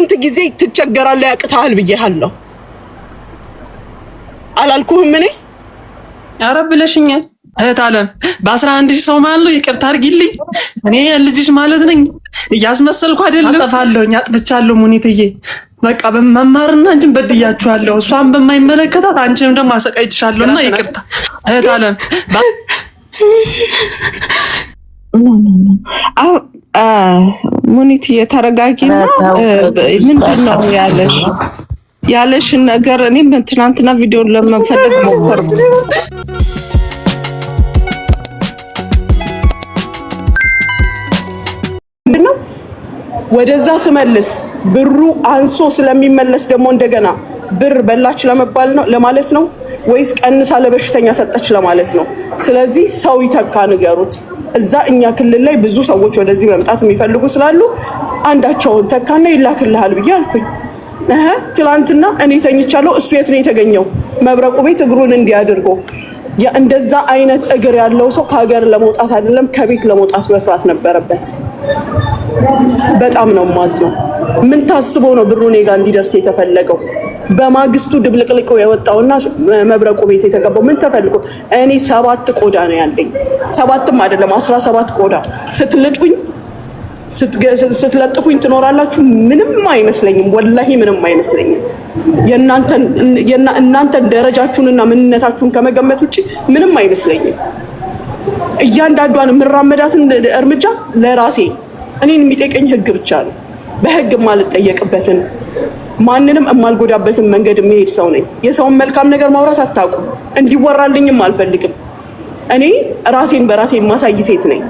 ስንት ጊዜ ትቸገራለህ ያቅታል ብዬሃለሁ አላልኩህም እኔ? ኧረ ብለሽኛል እህት ዓለም በ11 ሺህ ሰው ማለት ነው። ይቅርታ አድርጊልኝ እኔ ልጅሽ ማለት ነኝ እያስመሰልኩ አይደለም። አጠፋለሁኝ አጥፍቻለሁ ሙኒትዬ በቃ በመማርና አንቺን በድያችኋለሁ። እሷን በማይመለከታት አንቺንም ደግሞ አሰቃይችሻለሁና ይቅርታ እህት ዓለም ሙኒትዬ ተረጋጊና ምንድነው ያለሽን ነገር እኔም ትናንትና ቪዲዮን ለመፈለግ ሞከርኩ። ምንድነው ወደዛ ስመልስ ብሩ አንሶ ስለሚመለስ ደግሞ እንደገና ብር በላች ለመባል ነው ለማለት ነው ወይስ ቀንሳ ለበሽተኛ ሰጠች ለማለት ነው? ስለዚህ ሰው ይተካ ንገሩት። እዛ እኛ ክልል ላይ ብዙ ሰዎች ወደዚህ መምጣት የሚፈልጉ ስላሉ አንዳቸውን ተካና ይላክልሃል ብዬ አልኩኝ። ትላንትና እኔ ተኝቻለሁ። እሱ የት ነው የተገኘው? መብረቁ ቤት እግሩን እንዲያድርጎ እንደዛ አይነት እግር ያለው ሰው ከሀገር ለመውጣት አይደለም ከቤት ለመውጣት መፍራት ነበረበት። በጣም ነው ማዝነው። ምን ታስቦ ነው ብሩ እኔ ጋር እንዲደርስ የተፈለገው? በማግስቱ ድብልቅልቅ የወጣውና መብረቁ ቤት የተገባው ምን ተፈልጎ? እኔ 7 ቆዳ ነው ያለኝ። 7ም አይደለም 17 ቆዳ ስትልጡኝ ስትለጥፉኝ ትኖራላችሁ። ምንም አይመስለኝም፣ ወላሂ ምንም አይመስለኝም። እናንተን ደረጃችሁንና ምንነታችሁን ከመገመት ውጪ ምንም አይመስለኝም። እያንዳንዷን የምራመዳትን እርምጃ ለራሴ እኔን የሚጠይቀኝ ህግ ብቻ ነው። በህግ የማልጠየቅበትን ማንንም የማልጎዳበትን መንገድ የሚሄድ ሰው ነኝ። የሰውን መልካም ነገር ማውራት አታውቁም፣ እንዲወራልኝም አልፈልግም። እኔ ራሴን በራሴ የማሳይ ሴት ነኝ።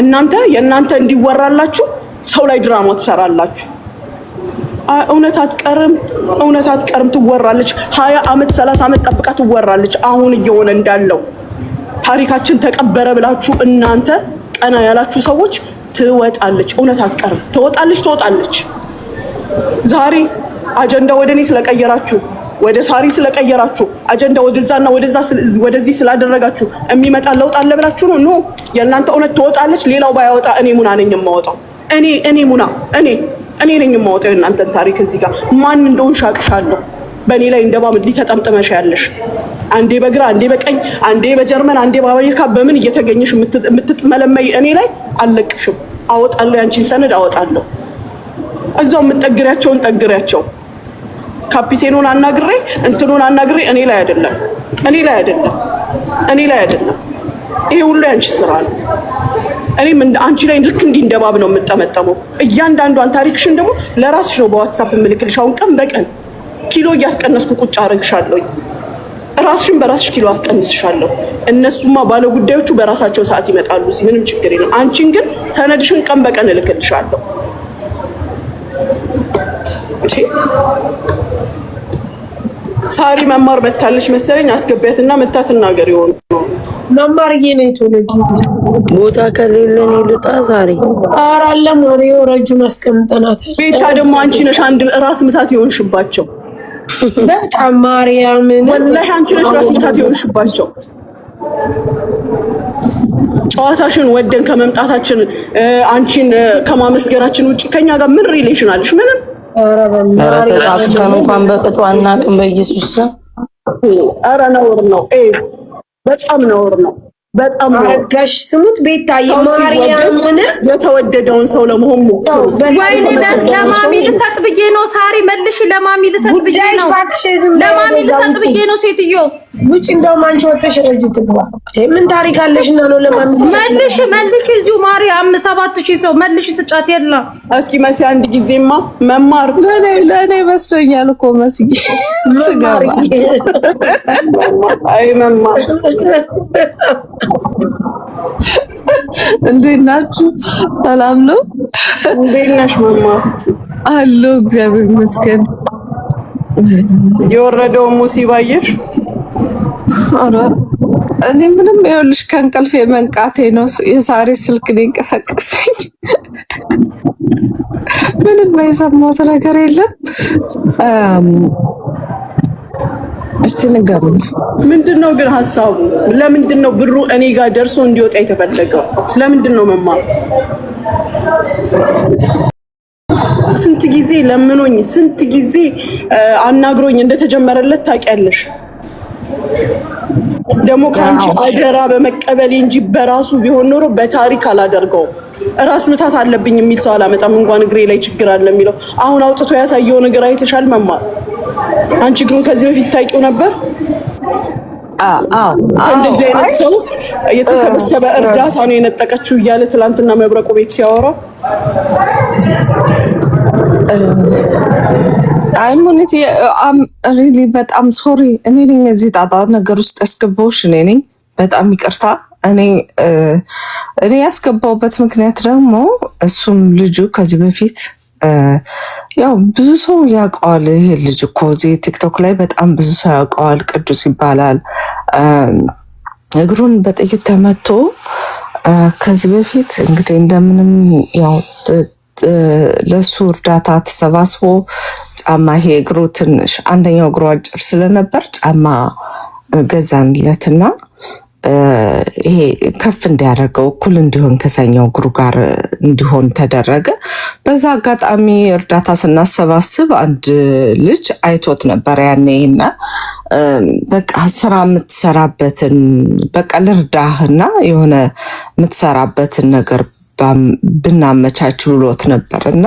እናንተ የእናንተ እንዲወራላችሁ ሰው ላይ ድራማ ትሰራላችሁ። እውነት አትቀርም፣ ትወራለች። 20 ዓመት 30 ዓመት ጠብቃ ትወራለች። አሁን እየሆነ እንዳለው ታሪካችን ተቀበረ ብላችሁ እናንተ ቀና ያላችሁ ሰዎች ትወጣለች። እውነት አትቀርም፣ ትወጣለች። ዛሬ አጀንዳ ወደ እኔ ስለቀየራችሁ ወደ ሳሪ ስለቀየራችሁ አጀንዳ ወደዛና ወደዚህ ስላደረጋችሁ የሚመጣ ለውጥ አለ ብላችሁ ነው? ኖ የእናንተ እውነት ትወጣለች። ሌላው ባያወጣ እኔ ሙና ነኝ የማወጣው። እኔ ነኝ የማወጣው የእናንተን ታሪክ። እዚህ ጋር ማን እንደሆን ሻቅሻለሁ። በእኔ ላይ እንደባም ሊተጠምጥመሽ ያለሽ አንዴ በግራ አንዴ በቀኝ አንዴ በጀርመን አንዴ በአሜሪካ በምን እየተገኘሽ የምትመለመይ እኔ ላይ አልለቅሽም። አወጣለሁ፣ ያንቺን ሰነድ አወጣለሁ። እዛው የምትጠግሪያቸውን ጠግሪያቸው። ካፒቴኑን አናግሬ እንትኑን አናግሬ እኔ ላይ አይደለም። ይሄ ሁሉ ያንቺ ስራ ነው። እኔም አንቺ ላይ ልክ እንዲህ እንደባብ ነው የምጠመጠመው። እያንዳንዷን ታሪክሽን ደግሞ ለራስሽ ነው በዋትስአፕ የምልክልሽ። አሁን ቀን በቀን ኪሎ እያስቀነስኩ ቁጭ አረግሻለሁ። ራስሽን በራስሽ ኪሎ አስቀንስሻለሁ። እነሱማ ባለ ጉዳዮቹ በራሳቸው ሰዓት ይመጣሉ። ምንም ችግር የለም። አንቺን ግን ሰነድሽን ቀን በቀን እልክልሻለሁ። ሳሪ መማር መታለች መሰለኝ። አስገቢያትና መታትናገር ይሆን መማርዬ ነው የተወለዱ ቦታ ከሌለን ይሉጣ ሳሪ አራለ ሞሪዮ ረጁን አስቀምጠናታል። ቤታ ደግሞ አንቺ ነሽ አንድ ራስ ምታት ይሆንሽባቸው። በጣም ማርያምን ወላሂ አንቺ ነሽ ራስ ምታት ይሆንሽባቸው። ጨዋታሽን ወደን ከመምጣታችን አንቺን ከማመስገናችን ውጪ ከኛ ጋር ምን ሪሌሽን አለሽ? ምንም። ኧረ ተሳስተን እንኳን በቅጡ አናውቅም። በኢየሱስ ኧረ ነውር ነው። በጣም ነውር ነው። በጣም አጋሽ ትሙት ቤታዬ ማርያምን የተወደደውን ሰው ለመሆን ወይኔ ለማሚ ልሰጥ ብዬ ነው። ሳሪ መልሽ፣ ለማሚ ልሰጥ ብዬ ነው። ለማሚ ልሰጥ ብዬ ነው። ሴትዮ ውጭ እንደውም አንቺ ወጥተሽ ረጁ ትግባ። ምን ታሪክ አለሽና ነው ለማሚ መልሽ። እዚሁ ማርያም 7000 ሰው መልሽ ስጫት የለ። እስኪ መሲ አንድ ጊዜማ መማር ለኔ መስሎኛል እኮ መሲ ስጋባ አይ መማር እንዴት ናችሁ? ሰላም ነው? እንዴት ነሽ መማር? አሎ እግዚአብሔር ይመስገን። የወረደው ሙሲባ አየሽ? ኧረ እኔ ምንም ይኸውልሽ ከእንቅልፍ የመንቃቴ ነው። የዛሬ ስልክ ነው የቀሰቀሰኝ። ምንም የሰማሁት ነገር የለም። እስቲ ንገሩኝ፣ ምንድነው ግን ሐሳቡ? ለምንድነው ብሩ እኔ ጋር ደርሶ እንዲወጣ የተፈለገው? ለምንድነው መማር? ስንት ጊዜ ለምኖኝ ስንት ጊዜ አናግሮኝ እንደተጀመረለት ታውቂያለሽ። ደግሞ ካንቺ አደራ በመቀበል እንጂ በራሱ ቢሆን ኖሮ በታሪክ አላደርገውም። ራስ ምታት አለብኝ የሚል ሰው አላመጣም። እንኳን እግሬ ላይ ችግር አለ የሚለው አሁን አውጥቶ ያሳየው ነገር አይተሻል መማር። አንቺ ግን ከዚህ በፊት ታውቂው ነበር? እንደዚህ አይነት ሰው የተሰበሰበ እርዳታ ነው የነጠቀችው እያለ ትላንትና መብረቁ ቤት ሲያወራ አይ ሙኒት ሪሊ በጣም ሶሪ። እኔ ነኝ እዚህ ጣጣ ነገር ውስጥ ያስገባሁሽ። እኔ ነኝ። በጣም ይቅርታ። እኔ ያስገባሁበት ምክንያት ደግሞ እሱም ልጁ ከዚህ በፊት ያው ብዙ ሰው ያውቀዋል። ይሄ ልጅ እኮ እዚህ ቲክቶክ ላይ በጣም ብዙ ሰው ያውቀዋል። ቅዱስ ይባላል። እግሩን በጥይት ተመቶ ከዚህ በፊት እንግዲህ እንደምንም ያው ለሱ እርዳታ ተሰባስቦ ጫማ ይሄ እግሩ ትንሽ አንደኛው እግሩ አጭር ስለነበር ጫማ ገዛንለትና ይሄ ከፍ እንዲያደርገው እኩል እንዲሆን ከዛኛው እግሩ ጋር እንዲሆን ተደረገ። በዛ አጋጣሚ እርዳታ ስናሰባስብ አንድ ልጅ አይቶት ነበር ያኔና በቃ ስራ የምትሰራበትን በቃ ልርዳህና የሆነ የምትሰራበትን ነገር ብናመቻች ብሎት ነበር እና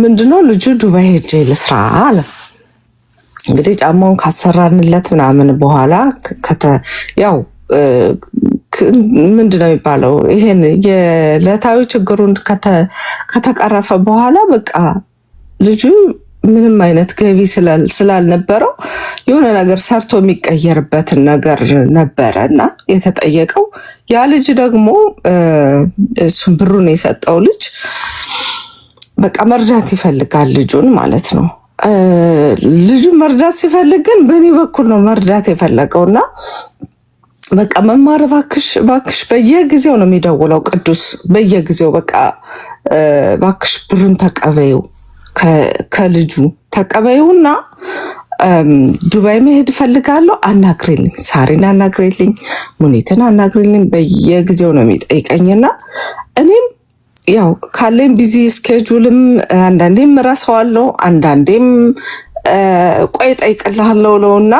ምንድነው ልጁ ዱባይ ሄጄ ልስራ አለ። እንግዲህ ጫማውን ካሰራንለት ምናምን በኋላ ያው ምንድነው የሚባለው ይሄን የዕለታዊ ችግሩን ከተቀረፈ በኋላ በቃ ልጁ ምንም አይነት ገቢ ስላልነበረው የሆነ ነገር ሰርቶ የሚቀየርበትን ነገር ነበረ እና የተጠየቀው ያ ልጅ ደግሞ እሱን ብሩን የሰጠው ልጅ በቃ መርዳት ይፈልጋል ልጁን ማለት ነው። ልጁ መርዳት ሲፈልግ ግን በእኔ በኩል ነው መርዳት የፈለገውና በቃ መማር እባክሽ በየጊዜው ነው የሚደውለው ቅዱስ በየጊዜው በቃ እባክሽ ብሩን ተቀበዩ ከልጁ ተቀበዩና ዱባይ መሄድ እፈልጋለሁ አናግሪልኝ፣ ሳሪን አናግሪልኝ፣ ሙኒትን አናግሪልኝ በየጊዜው ነው የሚጠይቀኝና እኔም ያው ካለኝ ቢዚ ስኬጁልም አንዳንዴም እረሳዋለሁ አንዳንዴም ቆይ እጠይቅልሃለሁ ለውና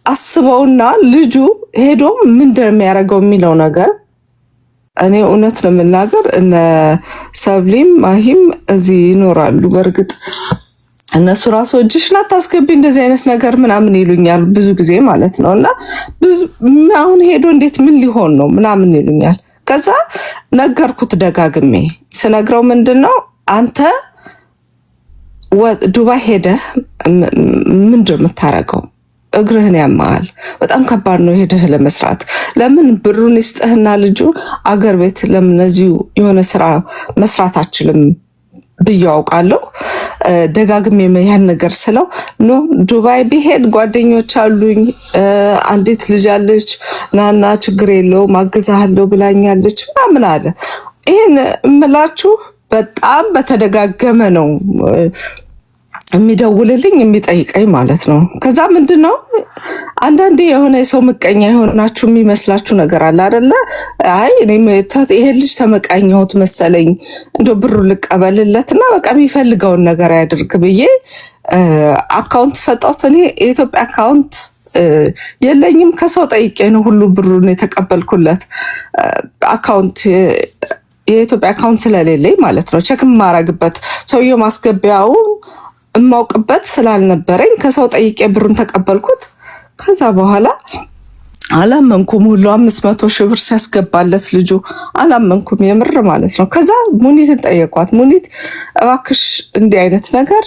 አስበውና ልጁ ሄዶ ምን እንደሚያደርገው የሚለው ነገር እኔ እውነት ነው የምናገር እነ ሰብሊም ማሂም እዚህ ይኖራሉ። በእርግጥ እነሱ ራሱ እጅሽን አታስገቢ እንደዚህ አይነት ነገር ምናምን ይሉኛል ብዙ ጊዜ ማለት ነው እና አሁን ሄዶ እንዴት ምን ሊሆን ነው ምናምን ይሉኛል። ከዛ ነገርኩት ደጋግሜ ስነግረው ምንድነው አንተ ዱባይ ሄደህ ምንድነው የምታረገው? እግርህን ያማል። በጣም ከባድ ነው ሄደህ ለመስራት። ለምን ብሩን ይስጥህና ልጁ አገር ቤት ለምን እዚሁ የሆነ ስራ መስራት አችልም ብዬ አውቃለሁ። ደጋግሜ ያን ነገር ስለው ኖ ዱባይ ቢሄድ ጓደኞች አሉኝ፣ አንዲት ልጅ አለች፣ ናና ችግር የለውም አግዛለሁ ብላኛለች ምናምን አለ። ይሄን እምላችሁ በጣም በተደጋገመ ነው የሚደውልልኝ የሚጠይቀኝ ማለት ነው። ከዛ ምንድነው አንዳንዴ የሆነ የሰው ምቀኛ የሆናችሁ የሚመስላችሁ ነገር አለ አይደለ? አይ እኔም ይሄ ልጅ ተመቃኘሁት መሰለኝ እንደ ብሩ ልቀበልለትና በቃ የሚፈልገውን ነገር ያድርግ ብዬ አካውንት ሰጠሁት። እኔ የኢትዮጵያ አካውንት የለኝም፣ ከሰው ጠይቄ ነው ሁሉ ብሩን የተቀበልኩለት። አካውንት የኢትዮጵያ አካውንት ስለሌለኝ ማለት ነው ቼክ የማረግበት ሰውየው ማስገቢያው እማውቅበት ስላልነበረኝ ከሰው ጠይቄ ብሩን ተቀበልኩት። ከዛ በኋላ አላመንኩም። ሁሉ 500 ሺህ ብር ሲያስገባለት ልጁ አላመንኩም የምር ማለት ነው። ከዛ ሙኒትን ጠየቋት። ሙኒት እባክሽ እንዲህ አይነት ነገር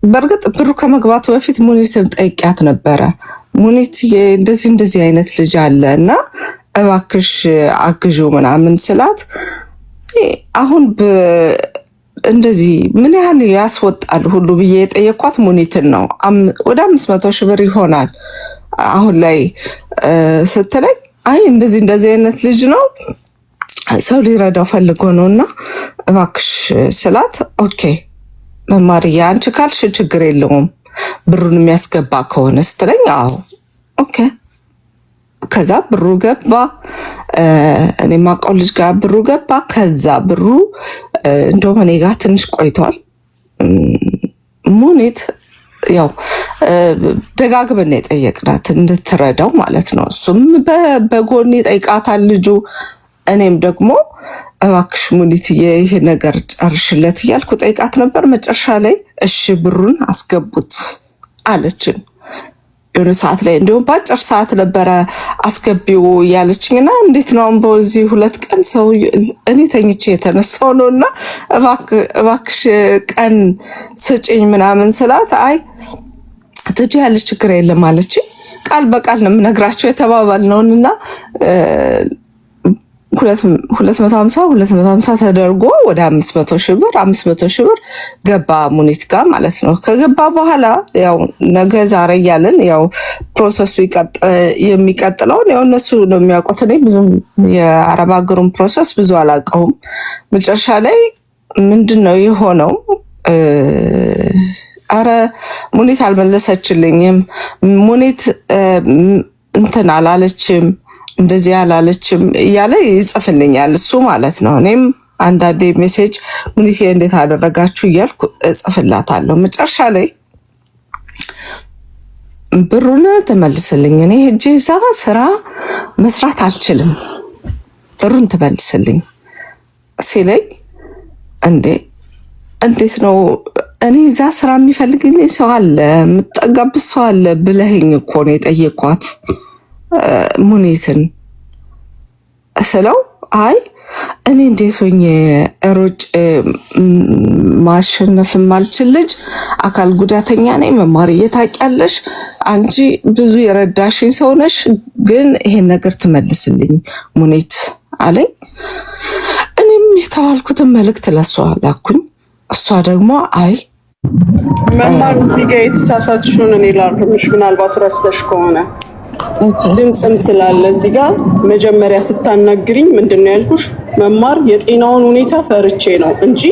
በእርግጥ ብሩ ከመግባቱ በፊት ሙኒትን ጠይቂያት ነበረ። ሙኒት እንደዚህ አይነት ልጅ አለ እና እባክሽ አግዢው ምናምን ስላት አሁን እንደዚህ ምን ያህል ያስወጣል ሁሉ ብዬ የጠየኳት ሙኒትን ነው። ወደ 500 ሺህ ብር ይሆናል አሁን ላይ ስትለኝ አይ እንደዚህ አይነት ልጅ ነው ሰው ሊረዳው ፈልጎ ነውና እባክሽ ስላት ኦኬ መማርያ አንቺ ካልሽ ችግር የለውም ብሩን የሚያስገባ ከሆነ ስትለኝ አዎ ኦኬ ከዛ ብሩ ገባ። እኔ ማውቀው ልጅ ጋር ብሩ ገባ። ከዛ ብሩ እንደውም እኔ ጋር ትንሽ ቆይቷል። ሙኒት ያው ደጋግበን የጠየቅናት እንድትረዳው ማለት ነው። እሱም በጎን ይጠይቃታል ልጁ። እኔም ደግሞ እባክሽ ሙኒትዬ ይሄ ነገር ጨርሽለት እያልኩ ጠይቃት ነበር። መጨረሻ ላይ እሺ ብሩን አስገቡት አለችን። የሆነ ሰዓት ላይ እንዲሁም በአጭር ሰዓት ነበረ አስገቢው ያለችኝና እንዴት ነው አሁን በዚህ 2 ቀን ሰው እኔ ተኝቼ የተነሳው ነውና እባክሽ ቀን ስጪኝ ምናምን ስላት አይ ትጂ ያለች ችግር የለም አለችኝ። ቃል በቃል ነው የምነግራቸው የተባባልነውና 250 ተደርጎ ወደ 500 ሺህ ብር ገባ ሙኒት ጋር ማለት ነው። ከገባ በኋላ ያው ነገ ዛሬ እያለን ያው ፕሮሰሱ የሚቀጥለውን ያው እነሱ ነው የሚያውቁት። እኔ ብዙም የአረብ ሀገሩን ፕሮሰስ ብዙ አላውቀውም። መጨረሻ ላይ ምንድነው የሆነው? አረ ሙኒት አልመለሰችልኝም፣ ሙኒት እንትን አላለችም፣ እንደዚህ አላለችም እያለ ይጽፍልኛል እሱ ማለት ነው። እኔም አንዳንዴ ሜሴጅ ሙኒት እንዴት አደረጋችሁ እያልኩ እጽፍላታለሁ። መጨረሻ ላይ ብሩን ትመልስልኝ፣ እኔ ሄጄ እዛ ስራ መስራት አልችልም፣ ብሩን ትመልስልኝ ሲለኝ እንዴት ነው እኔ እዛ ስራ የሚፈልግልኝ ሰው አለ፣ የምጠጋብት ሰው አለ ብለኸኝ እኮ ነው የጠየኳት ሙኒትን ስለው አይ እኔ እንዴት ሆኜ ሮጭ ማሸነፍ ማልችል ልጅ አካል ጉዳተኛ ነኝ፣ መማር ታውቂያለሽ፣ አንቺ ብዙ የረዳሽኝ ሰው ነሽ፣ ግን ይሄን ነገር ትመልስልኝ ሙኒት አለኝ። እኔም የተባልኩትን መልእክት ለሷ ላኩኝ። እሷ ደግሞ አይ መማር እዚህ ጋር የተሳሳትሽውን እኔ ላርምሽ፣ ምናልባት ረስተሽ ከሆነ ድምፅም ስላለ እዚህ ጋር መጀመሪያ ስታናግሪኝ ምንድን ነው ያልኩሽ? መማር የጤናውን ሁኔታ ፈርቼ ነው እንጂ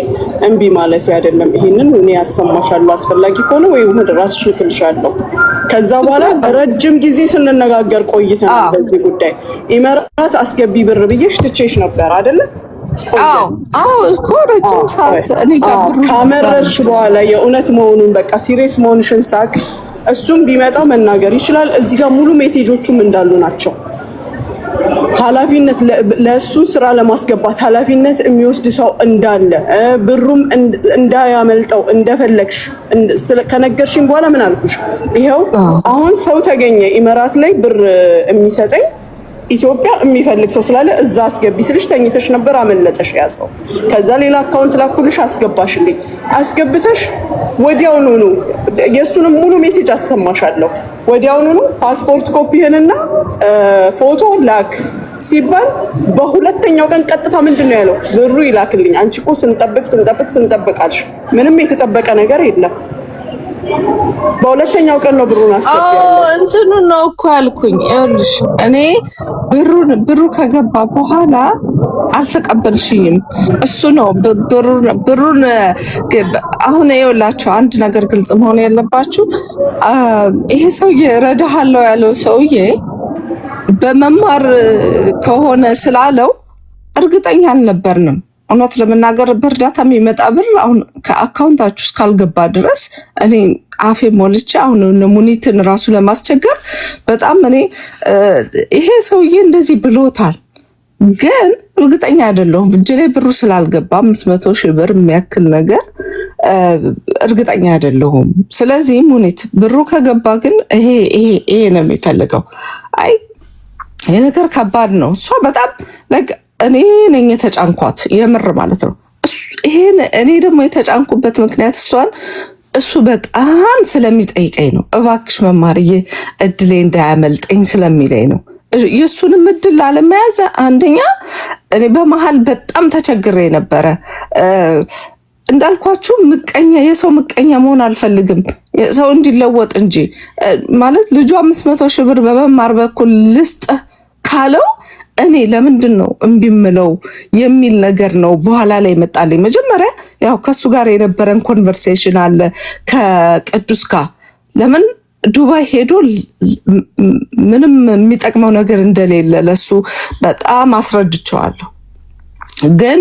እምቢ ማለት አይደለም። ይሄንን እኔ ያሰማሻለሁ፣ አስፈላጊ ከሆነ ወይ ወደ ራስሽ ልክልሻለሁ። ከዛ በኋላ ረጅም ጊዜ ስንነጋገር ቆይተናል በዚህ ጉዳይ። ኢመራት አስገቢ ብር ብዬሽ ትቼሽ ነበር አይደለ? አዎ እኮ ረጅም ሰዓት እኔ ጋር ብሩ ካመረርሽ በኋላ የእውነት መሆኑን በቃ ሲሪየስ መሆንሽን ሳቅ እሱም ቢመጣ መናገር ይችላል። እዚህ ጋር ሙሉ ሜሴጆቹም እንዳሉ ናቸው። ኃላፊነት ለእሱን ስራ ለማስገባት ኃላፊነት የሚወስድ ሰው እንዳለ ብሩም እንዳያመልጠው እንደፈለግሽ ከነገርሽኝ በኋላ ምን አልኩሽ? ይኸው አሁን ሰው ተገኘ ኢመራት ላይ ብር የሚሰጠኝ ኢትዮጵያ የሚፈልግ ሰው ስላለ እዛ አስገቢ ስልሽ ተኝተሽ ነበር፣ አመለጠሽ ያዘው። ከዛ ሌላ አካውንት ላኩልሽ አስገባሽልኝ። አስገብተሽ ወዲያውኑ ነው የእሱንም ሙሉ ሜሴጅ አሰማሻለሁ። ወዲያውኑ ነው ፓስፖርት ኮፒህንና ፎቶ ላክ ሲባል በሁለተኛው ቀን ቀጥታ ምንድን ነው ያለው? ብሩ ይላክልኝ። አንቺ እኮ ስንጠብቃልሽ ምንም የተጠበቀ ነገር የለም። በሁለተኛው ቀን ነው ብሩን አስገባው። እንትኑ ነው እኮ ያልኩኝ። ይኸውልሽ እኔ ብሩ ከገባ በኋላ አልተቀበልሽኝም። እሱ ነው ብሩን አሁን ይኸውላችሁ አንድ ነገር ግልጽ መሆን ያለባችሁ፣ ይሄ ሰውዬ እረዳሃለሁ ያለው ሰውዬ በመማር ከሆነ ስላለው እርግጠኛ አልነበርንም። እውነት ለመናገር በእርዳታ የሚመጣ ብር አሁን ከአካውንታችሁ እስካልገባ ድረስ እኔ አፌ ሞልቼ አሁን ሙኒትን ራሱ ለማስቸገር በጣም እኔ ይሄ ሰውዬ እንደዚህ ብሎታል፣ ግን እርግጠኛ አይደለሁም። እጅ ላይ ብሩ ስላልገባ 500 ሺህ ብር የሚያክል ነገር እርግጠኛ አይደለሁም። ስለዚህ ሙኒት ብሩ ከገባ ግን ይሄ ነው የሚፈልገው። አይ ይሄ ነገር ከባድ ነው። እሷ በጣም እኔ ነኝ የተጫንኳት የምር ማለት ነው። ይሄን እኔ ደግሞ የተጫንኩበት ምክንያት እሱ በጣም ስለሚጠይቀኝ ነው። እባክሽ መማርዬ እድሌ እንዳያመልጠኝ ስለሚለኝ ነው። የእሱንም እድል ላለመያዝ አንደኛ እኔ በመሀል በጣም ተቸግሬ ነበረ። እንዳልኳችሁ የሰው ምቀኛ መሆን አልፈልግም፣ ሰው እንዲለወጥ እንጂ ማለት ልጁ 500 ሺህ ብር በመማር በኩል ልስጥ ካለው እኔ ለምንድን ነው እምቢ የምለው የሚል ነገር ነው በኋላ ላይ መጣልኝ። መጀመሪያ ያው ከሱ ጋር የነበረን ኮንቨርሴሽን አለ ከቅዱስ ጋር ለምን ዱባይ ሄዶ ምንም የሚጠቅመው ነገር እንደሌለ ለሱ በጣም አስረድቸዋለሁ። ግን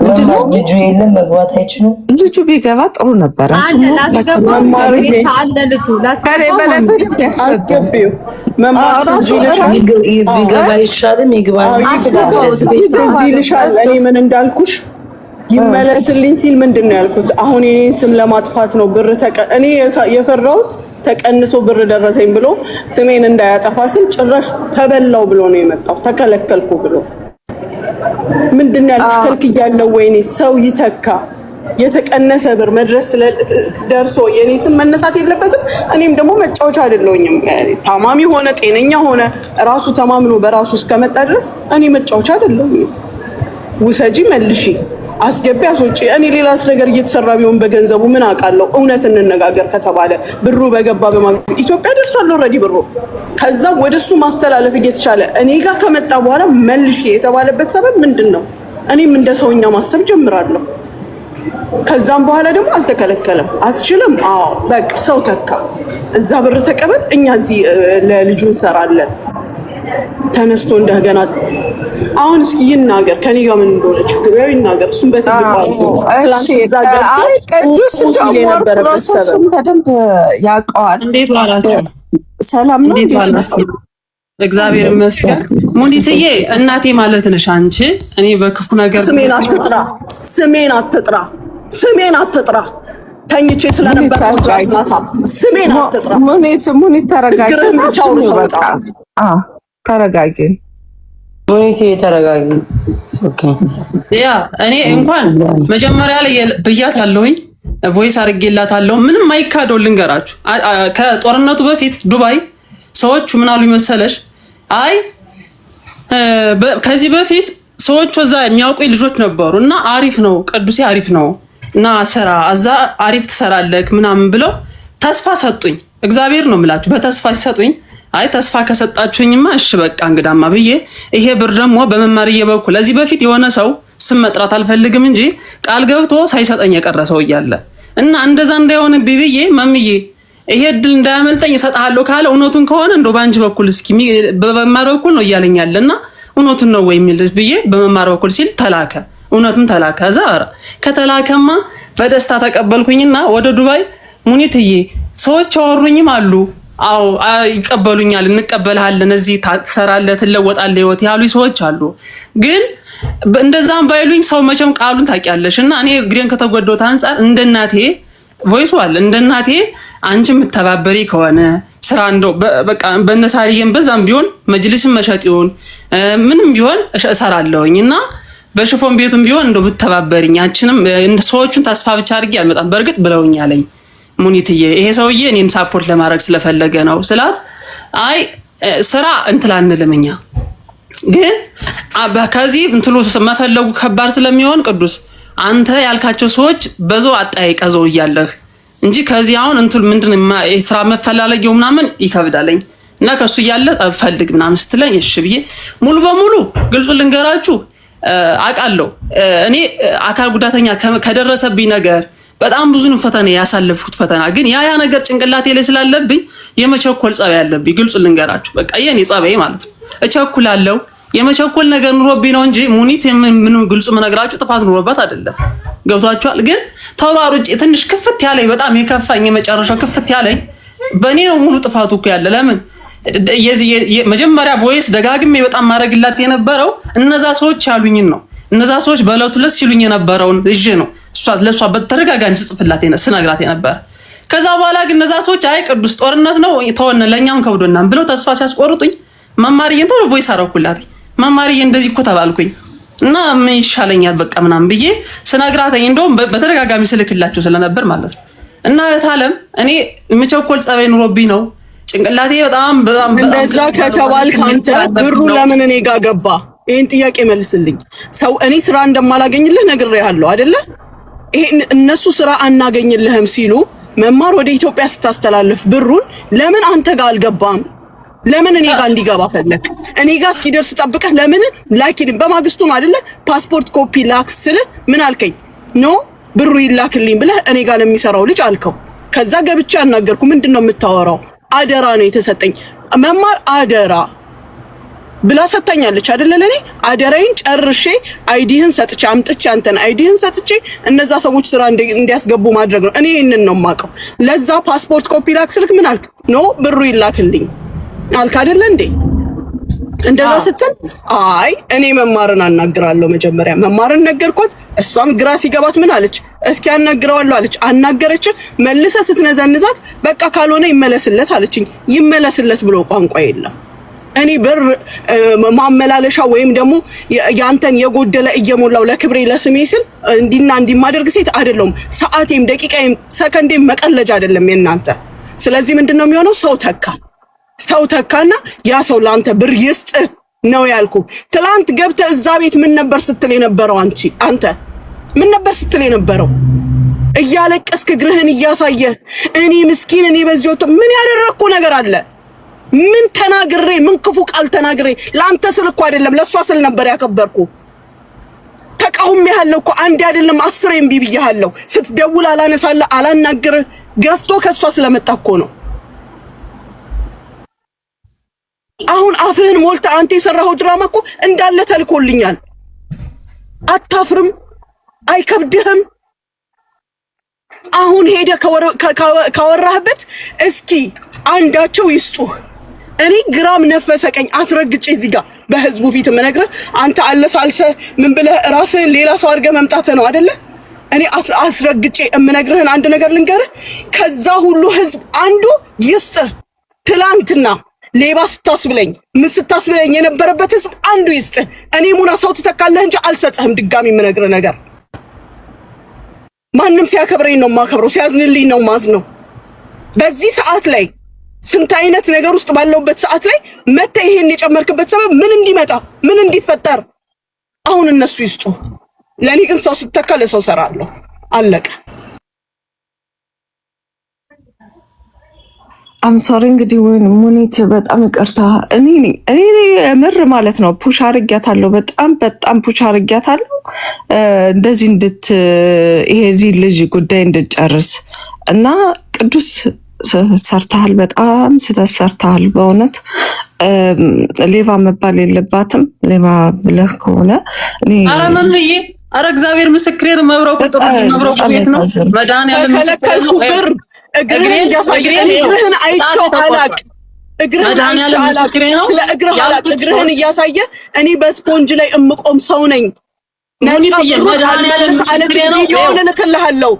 ምንድነው ልጁ የለም መግባት አይችልም። ልጁ ቢገባ ጥሩ ነበር። ቢገባ ይሻልም ይልሻል። እኔ ምን እንዳልኩሽ ይመለስልኝ ሲል ምንድን ነው ያልኩት? አሁን የኔን ስም ለማጥፋት ነው ብር እኔ የፈራሁት ተቀንሶ ብር ደረሰኝ ብሎ ስሜን እንዳያጠፋ ስል ጭራሽ ተበላው ብሎ ነው የመጣው። ተከለከልኩ ብሎ ምንድን ነው ያልኩሽ? ከልክያለሁ። ወይኔ ሰው ይተካ የተቀነሰ ብር መድረስ ደርሶ የኔ ስም መነሳት የለበትም። እኔም ደግሞ መጫወቻ አይደለሁኝም። ታማሚ ሆነ ጤነኛ ሆነ ራሱ ተማምኖ በራሱ እስከመጣ ድረስ እኔ መጫወቻ አይደለሁኝም። ውሰጂ መልሺ አስገቢ አስወጪ። እኔ ሌላስ ነገር እየተሰራ ቢሆን በገንዘቡ ምን አውቃለሁ? እውነት እንነጋገር ከተባለ ብሩ በገባ ኢትዮጵያ ደርሷል ኦልሬዲ ብሩ። ከዛ ወደሱ ማስተላለፍ እየተቻለ እኔ ጋር ከመጣ በኋላ መልሽ የተባለበት ሰበብ ምንድን ነው? እኔም እንደ ሰውኛ ማሰብ ጀምራለሁ። ከዛም በኋላ ደግሞ አልተከለከለም። አትችልም? አዎ በቃ ሰው ተካ። እዛ ብር ተቀበል፣ እኛ እዚህ ለልጁ እንሰራለን። ተነስቶ እንደገና አሁን እስኪ ይናገር ከኔ ጋር ምን እንደሆነ ችግሩ ያው ይናገር። እሱም በትልቁ አይ ቅዱስ እንደውም በደንብ ያውቀዋል። እንዴት ዋላችሁ? ሰላም ነው። እግዚአብሔር ይመስገን። ሙኒትዬ እናቴ ማለት ነሽ አንቺ። እኔ በክፉ ነገር ስሜን አትጥራ፣ ስሜን አትጥራ፣ ስሜን አትጥራ። ተኝቼ ስለነበር ማታ ስሜን አትጥራ። ሙኒት ተረጋጊ፣ በቃ ተረጋጊ። ሙኒት ተረጋጊ። ኦኬ ያ እኔ እንኳን መጀመሪያ ላይ ብያታለሁኝ፣ ቮይስ አድርጌላታለሁ። ምንም አይካደው ልንገራችሁ። ከጦርነቱ በፊት ዱባይ ሰዎቹ ምን አሉ መሰለሽ? አይ ከዚህ በፊት ሰዎቹ እዛ የሚያውቁኝ ልጆች ነበሩ እና አሪፍ ነው ቅዱሴ አሪፍ ነው እና ስራ እዛ አሪፍ ትሰራለህ ምናምን ብለው ተስፋ ሰጡኝ። እግዚአብሔር ነው የምላችሁ። በተስፋ ሲሰጡኝ አይ ተስፋ ከሰጣችሁኝማ እሺ በቃ እንግዳማ ብዬ ይሄ ብር ደግሞ በመማርዬ በኩል እዚህ በፊት የሆነ ሰው ስም መጥራት አልፈልግም እንጂ ቃል ገብቶ ሳይሰጠኝ የቀረ ሰው እያለ እና እንደዛ እንዳይሆን ብዬ መምዬ ይሄ እድል እንዳያመልጠኝ እሰጥሃለሁ ካለ እውነቱን ከሆነ እንደው ባንቺ በኩል እስኪ በመማር በኩል ነው እያለኛልና እውነቱን ነው ወይ የሚልስ ብዬ በመማር በኩል ሲል ተላከ። እውነትም ተላከ። እዛ ከተላከማ በደስታ ተቀበልኩኝና ወደ ዱባይ ሙኒትዬ ሰዎች አወሩኝም አሉ። አዎ ይቀበሉኛል፣ እንቀበልሃለን፣ እዚህ ትሰራለህ፣ ትለወጣለህ ህይወት ያሉኝ ሰዎች አሉ። ግን እንደዛም ባይሉኝ ሰው መቼም ቃሉን ታውቂያለሽ እና እኔ ግሬን ከተጎዳሁት አንፃር እንደ እናቴ ቮይሱ አለ እንደ እናቴ አንቺ የምትተባበሪ ከሆነ ስራ እንደው በቃ በነሳሪየም በዛም ቢሆን መጅልስም መሸጥ ምንም ቢሆን እሰራለሁኝ እና በሽፎን ቤቱም ቢሆን እንደው ብትተባበሪኝ አንቺንም ሰዎቹን ተስፋ ብቻ አድርጌ አልመጣም። በእርግጥ ብለውኛለኝ ሙኒትዬ ይሄ ሰውዬ እኔን ሳፖርት ለማድረግ ስለፈለገ ነው ስላት፣ አይ ስራ እንትላንልም እኛ ግን ከዚህ እንትሉ መፈለጉ ከባድ ስለሚሆን ቅዱስ አንተ ያልካቸው ሰዎች በዛው አጣይቀዘው እያለህ እንጂ ከዚህ አሁን እንትን ምንድን ስራ መፈላለጊው ምናምን ይከብዳለኝ እና ከሱ እያለ ፈልግ ምናምን ስትለኝ እሺ ብዬ ሙሉ በሙሉ ግልጹ ልንገራችሁ አውቃለሁ። እኔ አካል ጉዳተኛ ከደረሰብኝ ነገር በጣም ብዙ ፈተና ያሳለፍኩት ፈተና ግን ያ ነገር ጭንቅላቴ ላይ ስላለብኝ የመቸኮል ጸባይ ያለብኝ ግልጹ ልንገራችሁ በቃ የኔ ጸባይ ማለት ነው። እቸኩላለሁ። የመቸኮል ነገር ኑሮብኝ ነው እንጂ ሙኒት ምንም ግልጹ መነግራችሁ ጥፋት ኑሮባት አይደለም። ገብቷችኋል? ግን ተሯሩጭ ትንሽ ክፍት ያለኝ በጣም የከፋኝ የመጨረሻው ክፍት ያለኝ በእኔ ነው ሙሉ ጥፋቱ እኮ ያለ። ለምን መጀመሪያ ቮይስ ደጋግሜ በጣም ማድረግላት የነበረው እነዛ ሰዎች ያሉኝን ነው። እነዛ ሰዎች በእለቱ ለስ ሲሉኝ የነበረውን እጄ ነው ለሷ በተደጋጋሚ ጽፍላት ስነግራት የነበረ። ከዛ በኋላ ግን እነዛ ሰዎች አይ ቅዱስ ጦርነት ነው ተወነ ለኛም ከብዶናል ብለው ተስፋ ሲያስቆርጡኝ መማርዬን ተው ቮይስ አረኩላት። መማርዬ እንደዚህ እኮ ተባልኩኝ እና ምን ይሻለኛል በቃ ምናምን ብዬ ስነግራተኝ እንደውም በተደጋጋሚ ስልክላቸው ስለነበር ማለት ነው። እና ታለም እኔ የምቸኮል ጸባይ ኑሮብኝ ነው ጭንቅላቴ በጣም እንደዛ ከተባልክ አንተ ብሩ ለምን እኔ ጋር ገባ? ይሄን ጥያቄ መልስልኝ። ሰው እኔ ስራ እንደማላገኝልህ ነግሬሃለሁ አይደለ? ይሄን እነሱ ስራ አናገኝልህም ሲሉ መማር ወደ ኢትዮጵያ ስታስተላልፍ ብሩን ለምን አንተ ጋር አልገባም? ለምን እኔ ጋር እንዲገባ ፈለክ? እኔ ጋር እስኪደርስ ጠብቀህ ለምን ላኪልኝ? በማግስቱ ነው አይደለ ፓስፖርት ኮፒ ላክ ስልህ ምን አልከኝ? ኖ ብሩ ይላክልኝ ብለህ እኔ ጋር ለሚሰራው ልጅ አልከው። ከዛ ገብቻ አናገርኩ። ምንድነው የምታወራው? አደራ ነው የተሰጠኝ። መማር አደራ ብላ ሰጥታኛለች አይደለ? ለኔ አደራዬን ጨርሼ አይዲህን ሰጥቼ አምጥቼ አንተን አይዲህን ሰጥቼ እነዛ ሰዎች ስራ እንዲያስገቡ ማድረግ ነው። እኔ ይሄንን ነው የማውቀው። ለዛ ፓስፖርት ኮፒ ላክ ስልክ ምን አልክ? ኖ ብሩ ይላክልኝ አልክ አይደለ እንዴ? እንደዛ ስትል አይ እኔ መማርን አናግራለሁ። መጀመሪያ መማርን ነገርኳት። እሷም ግራ ሲገባት ምን አለች? እስኪ አናግረዋለሁ አለች። አናገረች። መልሰ ስትነዘንዛት በቃ ካልሆነ ይመለስለት አለችኝ። ይመለስለት ብሎ ቋንቋ የለም። እኔ ብር ማመላለሻ ወይም ደግሞ ያንተን የጎደለ እየሞላው ለክብሬ ለስሜ ስል እንዲና እንዲማደርግ ሴት አይደለም። ሰዓቴም ደቂቃዬም ሰከንዴም መቀለጃ አይደለም የናንተ። ስለዚህ ምንድነው የሚሆነው? ሰው ተካና ያ ሰው ላንተ ብር ይስጥ ነው ያልኩ። ትላንት ገብተህ እዛ ቤት ምን ነበር ስትል የነበረው? አንተ ምን ነበር ስትል የነበረው? እያለቀስክ እግርህን እያሳየህ እኔ ምስኪን እኔ በዚሁ ምን ያደረኩ ነገር አለ? ምን ተናግሬ ምን ክፉ ቃል ተናግሬ? ላንተ ስል እኮ አይደለም ለሷ ስል ነበር ያከበርኩ። ተቃውም ያለው እኮ አንድ አይደለም 10 እምቢ ብያለሁ። ስትደውል አላነሳለ አላናግር ገፍቶ ከሷ ስለመጣ እኮ ነው። አሁን አፍህን ሞልተ አንተ የሰራው ድራማ እኮ እንዳለ ተልኮልኛል። አታፍርም? አይከብድህም? አሁን ሄደ ካወራህበት እስኪ አንዳቸው ይስጡህ። እኔ ግራም ነፈሰቀኝ አስረግጬ እዚህ ጋር በህዝቡ ፊት ምነግርህ አንተ አለሳልሰ ምን ብለህ ራስህን ሌላ ሰው አድርገህ መምጣት ነው አይደለ? እኔ አስረግጬ እምነግርህን አንድ ነገር ልንገርህ። ከዛ ሁሉ ህዝብ አንዱ ይስጥህ። ትላንትና ሌባ ስታስብለኝ ምን ስታስብለኝ የነበረበት ህዝብ አንዱ ይስጥህ። እኔ ሙና ሰው ትተካለህ እንጂ አልሰጥህም። ድጋሚ የምነግርህ ነገር ማንም ሲያከብረኝ ነው ማከብረው፣ ሲያዝንልኝ ነው ማዝነው። በዚህ ሰዓት ላይ ስንት አይነት ነገር ውስጥ ባለውበት ሰዓት ላይ መተ ይሄን የጨመርክበት ሰበብ ምን እንዲመጣ ምን እንዲፈጠር አሁን እነሱ ይስጡ። ለኔ ግን ሰው ስተካ ለሰው ሰራለሁ። አለቀ። ሶሪ እንግዲህ ወይ ሙኒት በጣም ይቅርታ። እኔ ምር ማለት ነው ፑሽ አርጊያታለሁ። በጣም ፑሽ አርጊያታለሁ እንደዚህ ይሄ ልጅ ጉዳይ እንድጨርስ እና ቅዱስ ሰርተሃል። በጣም ስተሰርተሃል በእውነት ሌባ መባል የለባትም። ሌባ ብለህ ከሆነ እኔ ኧረ መምዬ ኧረ እግዚአብሔር ምስክሬ ነው። መብረቁ ቤት ነው መድኃኒዓለም ምስክሬ ነው። እግርህን አይቼው አላቅ። እግርህን እያሳየ እኔ በስፖንጅ ላይ እምቆም ሰው ነኝ። መድኃኒዓለም ምስክሬ ነው።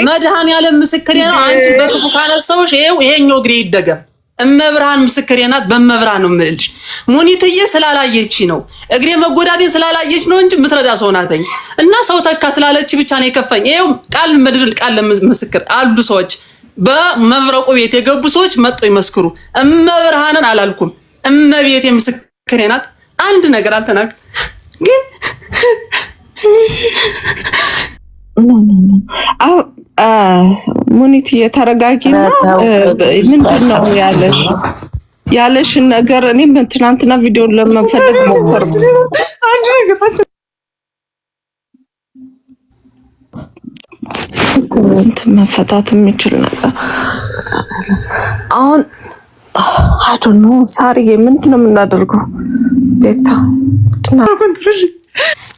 መድኃኒዓለም ምስክሬ ነው። አንቺ በክፉ ካነሳውሽ ይሄኛው እግሬ ይደገም። እመብርሃን ምስክሬ ናት። በመብርሃን ነው የምልሽ። ሙኒትዬ ስላላየች ነው እግሬ መጎዳቴን ስላላየች ነው እንጂ ምትረዳ ሰው ናተኝ እና ሰው ተካ ስላለች ብቻ ነው የከፋኝ። ይሄው ቃል ምድር ቃል ምስክር አሉ ሰዎች በመብረቁ ቤት የገቡ ሰዎች መጥተው ይመስክሩ። እመብርሃንን አላልኩም። እመቤቴ ምስክሬ ናት። አንድ ነገር አልተናገ ግን ሙኒት የተረጋጊና ምንድነው ያለሽን ነገር እኔም ትናንትና ቪዲዮን ለመፈለግ ሞከርኩ። እንትን መፈታት የሚችል ነገር አሁን አዶኖ ሳሪዬ ምንድን ነው የምናደርገው? ቤታ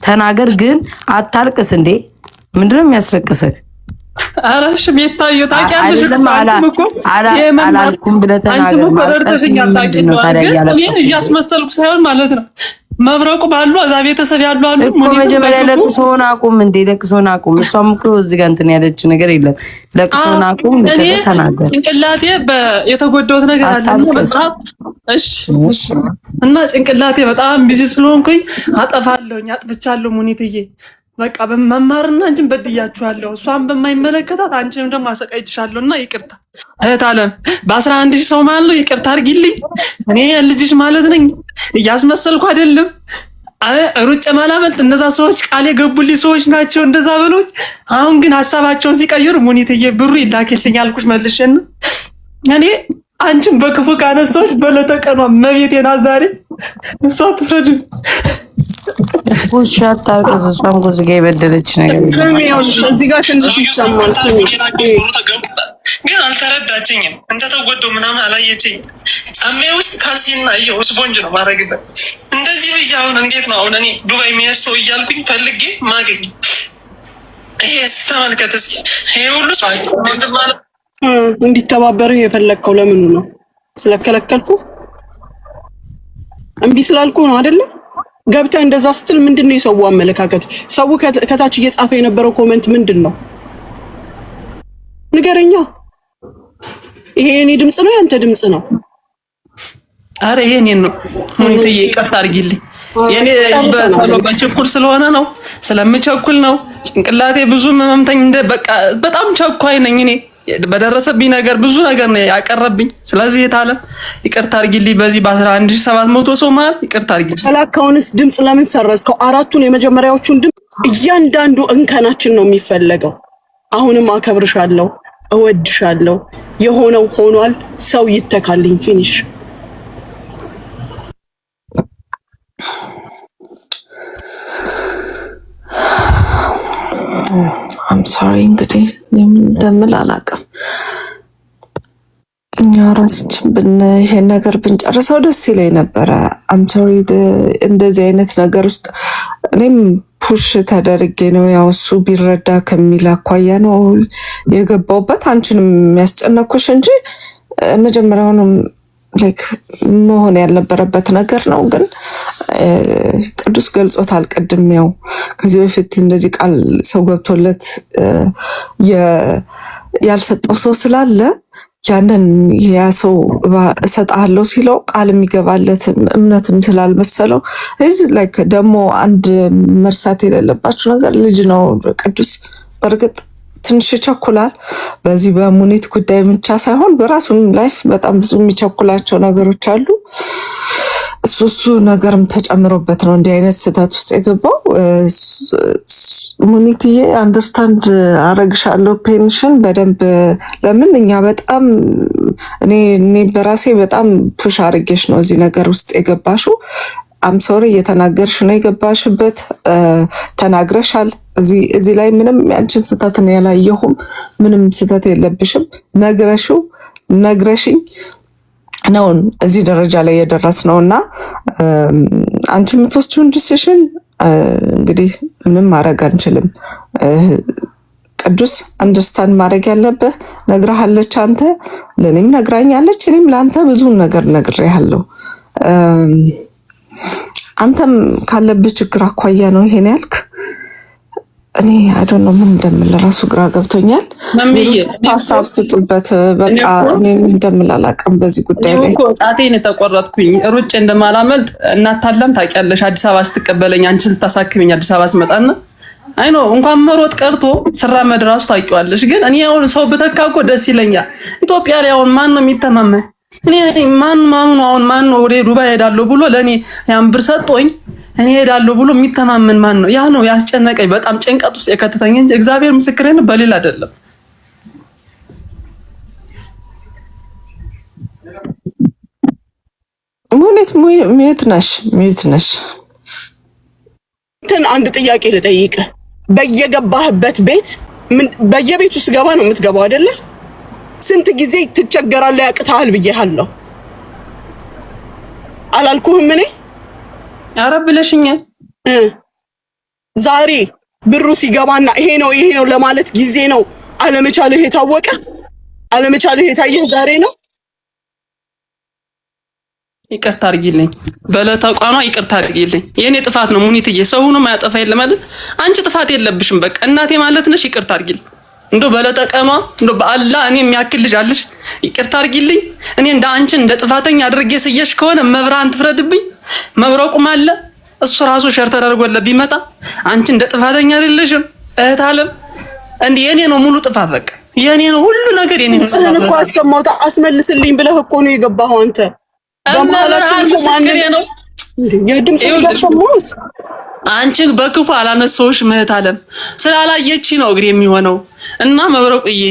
ተናገር ግን አታልቅስ እንዴ! ምንድን ነው የሚያስለቅስህ? አራሽ ቤታዮ ታውቂያለሽ እኮ አላልኩም ብለህ ተናገር ማለት ነው። እኔ እያስመሰልኩ ሳይሆን ማለት ነው። መብረቁ ባሉ እዛ ቤተሰብ ያሉ አሉ። መጀመሪያ ለቅሶን አቁም እንዴ! ለቅሶን አቁም። እሷም እኮ እዚህ ጋር እንትን ያለች ነገር የለም። ለቅሶን አቁም ተናገር። ጭንቅላቴ የተጎዳሁት ነገር አለ በጣም እሺ። እና ጭንቅላቴ በጣም ቢዚ ስለሆንኩኝ አጠፋለሁኝ። አጥፍቻለሁ ሙኒትዬ። በቃ በመማርና አንቺን በድያችኋለሁ። እሷን በማይመለከታት አንቺንም ደግሞ አሰቃይትሻለሁና ይቅርታ እህት አለም። በ11 ሰው ማለት ነው ይቅርታ አድርጊልኝ። እኔ ልጅሽ ማለት ነኝ። እያስመሰልኩ አይደለም። ሩጭ ማላመልጥ እነዛ ሰዎች ቃል የገቡልኝ ሰዎች ናቸው እንደዛ ብሎኝ። አሁን ግን ሀሳባቸውን ሲቀይሩ ሙኒትዬ ብሩ ይላክልኝ አልኩሽ መልሼና እኔ አንቺን በክፉ ካነሳዎች በለተቀኗ መቤቴና ዛሬ እሷ ትፍረድ። ውሻ ታርቀስ እሷም ጉዝጋ የበደለች ነገር እዚህ ጋር ትንሽ ይሰማል። አልተረዳችኝም። እንደተጎደው ምናምን አላየችኝም። ጫሜ ውስጥ ካልሲና ስፖንጅ ነው ማድረግበት። እንደዚህ ብዬ አሁን እንዴት ነው አሁን እኔ ዱባይ የሚሄድ ሰው እያልኩኝ ፈልጌ ማገኝ? ይሄ ተመልከት እስኪ። ይሄ ሁሉ እንዲተባበርህ የፈለግከው ለምኑ ነው? ስለከለከልኩ እምቢ ስላልኩ ነው አይደለ? ገብተህ እንደዛ ስትል ምንድነው የሰው አመለካከት? ሰው ከታች እየጻፈ የነበረው ኮሜንት ምንድነው? ንገረኛ። ይሄ የኔ ድምጽ ነው ያንተ ድምጽ ነው? አረ ይሄ እኔ ነው። ሙኒትዬ ይቅርታ አድርጊልኝ። የኔ በችኩል ስለሆነ ነው፣ ስለምቸኩል ነው። ጭንቅላቴ ብዙ መምተኝ በቃ በጣም ቸኳይ ነኝ እኔ። በደረሰብኝ ነገር ብዙ ነገር ነው ያቀረብኝ። ስለዚህ የታለም ይቅርታ አድርጊልኝ። በዚህ በ11700 ሰው ማለት ይቅርታ አድርጊልኝ። ከላካውንስ ድምጽ ለምን ሰረዝከው? አራቱን የመጀመሪያዎቹን ድምጽ እያንዳንዱ እንከናችን ነው የሚፈለገው። አሁንም አከብርሻለሁ፣ እወድሻለሁ። የሆነው ሆኗል። ሰው ይተካልኝ። ፊኒሽ። አም ሶሪ። እንግዲህ እንደምል አላውቅም። እኛ ራሳችን ይሄን ነገር ብንጨርሰው ደስ ይለኝ ነበረ። አም ሶሪ። እንደዚህ አይነት ነገር ውስጥ እኔም ፑሽ ተደርጌ ነው ያው እሱ ቢረዳ ከሚል አኳያ ነው የገባውበት። አንቺንም የሚያስጨነኩሽ እንጂ መጀመሪያውንም ላይክ መሆን ያልነበረበት ነገር ነው። ግን ቅዱስ ገልጾታል። ቅድም ያው ከዚህ በፊት እንደዚህ ቃል ሰው ገብቶለት ያልሰጠው ሰው ስላለ ያንን ያ ሰው እሰጥሃለሁ ሲለው ቃል የሚገባለት እምነትም ስላልመሰለው እዚህ ላይክ ደግሞ አንድ መርሳት የሌለባችሁ ነገር ልጅ ነው ቅዱስ። በእርግጥ ትንሽ ይቸኩላል። በዚህ በሙኒት ጉዳይ ብቻ ሳይሆን በራሱም ላይፍ በጣም ብዙ የሚቸኩላቸው ነገሮች አሉ። እሱ ነገርም ተጨምሮበት ነው እንዲህ አይነት ስህተት ውስጥ የገባው። ሙኒትዬ አንደርስታንድ አረግሻለሁ ፔንሽን በደንብ። ለምን እኛ በጣም እኔ በራሴ በጣም ፑሽ አርጌሽ ነው እዚህ ነገር ውስጥ የገባሽው። አም ሶሪ እየተናገርሽ ነው የገባሽበት። ተናግረሻል። እዚህ ላይ ምንም ያንቺን ስህተት ነው ያላየሁም። ምንም ስህተት የለብሽም። ነግረሽኝ ነው እዚህ ደረጃ ላይ የደረስነውና አንቺ የምትወስጂውን ዲሲሽን እንግዲህ ምንም ማድረግ አንችልም። ቅዱስ አንደርስታንድ ማድረግ ያለብህ ነግረሃለች። አንተ ለኔም ነግራኛለች። እኔም ለአንተ ብዙ ነገር ነግሬሃለሁ። አንተም ካለብህ ችግር አኳያ ነው ይሄን ያልክ። እኔ አይዶን ነው ምን እንደምል ራሱ ግራ ገብቶኛል። ሀሳብ ስጡበት። በቃ እኔ እንደምል አላውቅም በዚህ ጉዳይ ላይ። ጣቴን ተቆረጥኩኝ ሩጭ እንደማላመልጥ እናታለም ታውቂያለሽ። አዲስ አበባ ስትቀበለኝ አንቺ ልታሳክሚኝ አዲስ አበባ ስመጣና አይ ነው እንኳን መሮጥ ቀርቶ ስራመድ ራሱ ታውቂዋለሽ። ግን እኔ አሁን ሰው ብተካኮ ደስ ይለኛል። ኢትዮጵያ ላይ አሁን ማን ነው የሚተማመን? እኔ ማን ነው ወደ ዱባይ ሄዳለሁ ብሎ ለኔ ያን ብር ሰጥቶኝ እኔ ሄዳለሁ ብሎ የሚተማመን ማን ነው? ያ ነው ያስጨነቀኝ። በጣም ጭንቀት ውስጥ የከተተኝ እንጂ እግዚአብሔር ምስክሬን በሌላ አይደለም። ሙኒት ሚዩት ነሽ። አንድ ጥያቄ ልጠይቅህ። በየገባህበት ቤት በየቤቱ ስገባ ነው የምትገባው አይደለ? ስንት ጊዜ ትቸገራለህ ያቅታል ብዬሃለሁ አላልኩህም? እኔ አረብ ብለሽኛል። ዛሬ ብሩ ሲገባና ይሄ ነው ለማለት ጊዜ ነው አለመቻልህ የታወቀ አለመቻልህ የታየህ ዛሬ ነው። ይቅርታ አድርጊልኝ፣ በለተቋማ ይቅርታ አድርጊልኝ። የኔ ጥፋት ነው ሙኒትዬ። ሰው ሆኖ ማያጠፋ የለ ማለት አንቺ ጥፋት የለብሽም። በቃ እናቴ ማለት ነሽ። ይቅርታ አድርጊልኝ። እንዶ በለጠቀማ እንዶ በአላህ እኔ የሚያክል ልጅ አለሽ። ይቅርታ አድርጊልኝ። እኔ እንደ አንቺን እንደ ጥፋተኛ አድርጌ ስየሽ ከሆነ መብራን ትፍረድብኝ። መብረቁም አለ እሱ ራሱ ሸር ተደርጎለት ቢመጣ አንቺ እንደ ጥፋተኛ አይደለሽም እህት አለም። እንዴ የኔ ነው ሙሉ ጥፋት። በቃ የኔ ነው ሁሉ ነገር የኔ ነው። ጽህን እኮ አሰማው አስመልስልኝ ብለህ እኮ ነው የገባኸው አንተ። ነው የድምጽ ያሰሙት አንቺ በክፉ አላነሳውሽ እህት አለም። ስላላየች ነው እግር የሚሆነው እና መብረቁዬ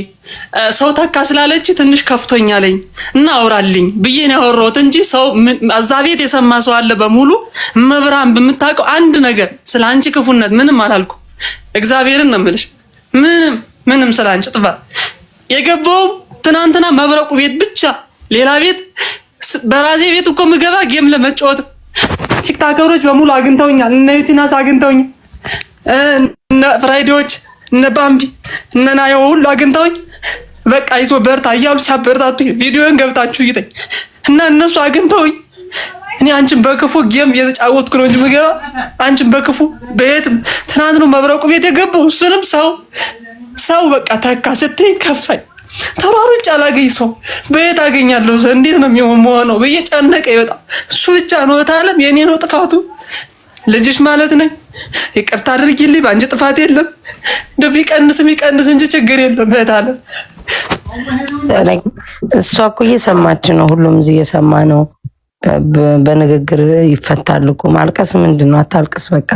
ሰው ተካ ስላለች ትንሽ ከፍቶኛለኝ እና አውራልኝ ብዬ ነው ያወራሁት እንጂ ሰው አዛቤት የሰማ ሰው አለ በሙሉ መብራን በምታውቀው አንድ ነገር ስላንቺ ክፉነት ምንም አላልኩ። እግዚአብሔርን ነው የምልሽ። ምንም ስላንቺ ጥፋት የገባው ትናንትና መብረቁ ቤት ብቻ ሌላ ቤት በራሴ ቤት እኮ ምገባ ጌም ለመጫወት ቲክታከሮች በሙሉ አግኝተውኛል። እነ ዩቲናስ አግኝተውኛል። እነ ፍራይዴዎች እነ ባምቢ እነ ናዮ ሁሉ አግኝተውኝ በቃ ይዞ በርታ እያሉ ሲያበረታቱ ቪዲዮን ገብታችሁ ይጠኝ እና እነሱ አግኝተውኝ እኔ አንቺን በክፉ ጌም እየተጫወትኩ ነው እንጂ ምገባ አንቺን በክፉ በየት ትናንት ነው መብረቁ ቤት የገባው። እሱንም ሰው በቃ ተካ ስትይ ከፋኝ። ተሯሩጭ አላገኝ ሰው በየት አገኛለሁ? እንዴት ነው የሚሆነው ብዬ ጨነቀኝ በጣም። እሱ ብቻ ነው ታለም የኔ ነው ጥፋቱ። ልጅሽ ማለት ነኝ። ይቅርታ አድርጊልኝ። በአንቺ ጥፋት የለም። እንደው ቢቀንስ እንጂ ችግር የለም ታለም። እሷ እኮ እየሰማች ነው። ሁሉም እዚህ እየሰማ ነው። በንግግር ይፈታል እኮ። ማልቀስ ምንድን ነው? አታልቅስ በቃ።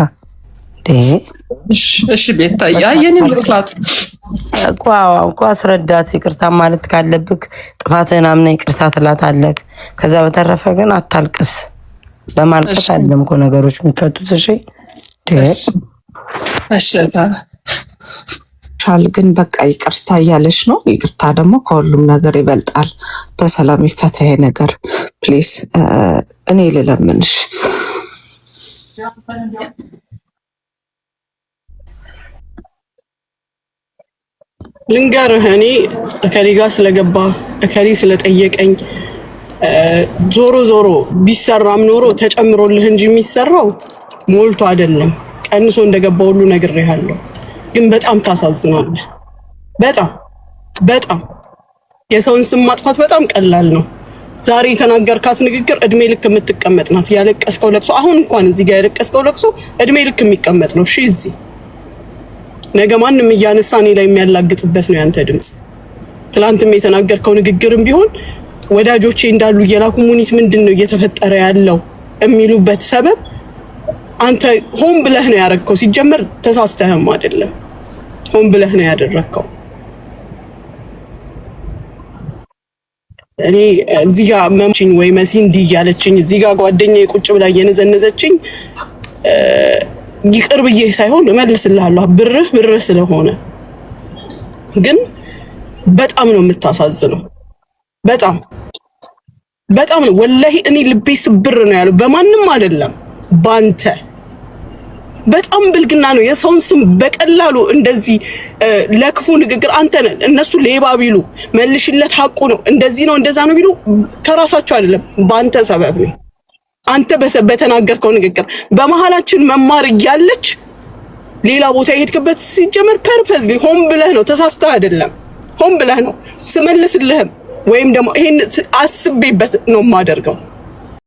እሺ ቤታ የኔ ነው ጥፋቱ እኮ አስረዳት። ይቅርታ ማለት ካለብክ ጥፋትህን አምነህ ይቅርታ ትላታለህ። ከዛ በተረፈ ግን አታልቅስ። በማልቀስ አይደለም እኮ ነገሮች የሚፈቱት። እሺ ቻል ግን በቃ ይቅርታ እያለች ነው። ይቅርታ ደግሞ ከሁሉም ነገር ይበልጣል። በሰላም ይፈታ ይሄ ነገር ፕሊስ። እኔ ልለምንሽ ልንገርህ፣ እኔ እከሌ ጋር ስለገባ እከሌ ስለጠየቀኝ ዞሮ ቢሰራም ኖሮ ተጨምሮልህ እንጂ የሚሰራው ሞልቶ አይደለም። ቀንሶ እንደገባ ሁሉ ነግሬሃለሁ። ግን በጣም ታሳዝናለህ። በጣም የሰውን ስም ማጥፋት በጣም ቀላል ነው። ዛሬ የተናገርካት ንግግር እድሜ ልክ የምትቀመጥ ናት። ያለቀስከው ለቅሶ አሁን እንኳን እዚህ ጋር ያለቀስከው ለቅሶ እድሜ ልክ የሚቀመጥ ነው። እሺ እዚህ ነገ ማንም እያነሳ እኔ ላይ የሚያላግጥበት ነው ያንተ ድምጽ። ትላንትም የተናገርከው ንግግርም ቢሆን ወዳጆቼ እንዳሉ እየላኩ ሙኒት ምንድነው እየተፈጠረ ያለው የሚሉበት ሰበብ አንተ ሆን ብለህ ነው ያደረግከው። ሲጀመር ተሳስተህም አይደለም፣ ሆን ብለህ ነው ያደረግከው። እኔ እዚህ ጋር መምቺኝ ወይ መሲ እንዲህ ያለችኝ እዚህ ጋር ጓደኛዬ ቁጭ ብላ እየነዘነዘችኝ ይቅር ብዬ ሳይሆን እመልስልሃለሁ ብርህ ስለሆነ። ግን በጣም ነው የምታሳዝነው። በጣም ነው ወላሂ። እኔ ልቤ ስብር ነው ያለው። በማንም አይደለም ባንተ። በጣም ብልግና ነው። የሰውን ስም በቀላሉ እንደዚህ ለክፉ ንግግር አንተ ነህ። እነሱ ሌባ ቢሉ መልሽለት ሐቁ ነው እንደዚህ ነው እንደዛ ነው ቢሉ ከራሳቸው አይደለም ባንተ ሰበብ ነው። አንተ በተናገርከው ንግግር በመሃላችን መማር እያለች ሌላ ቦታ የሄድክበት ሲጀመር ፐርፐዝሊ ሆን ብለህ ነው፣ ተሳስተህ አይደለም። ሆን ብለህ ነው። ስመልስልህም ወይም ደግሞ ይሄን አስቤበት ነው የማደርገው።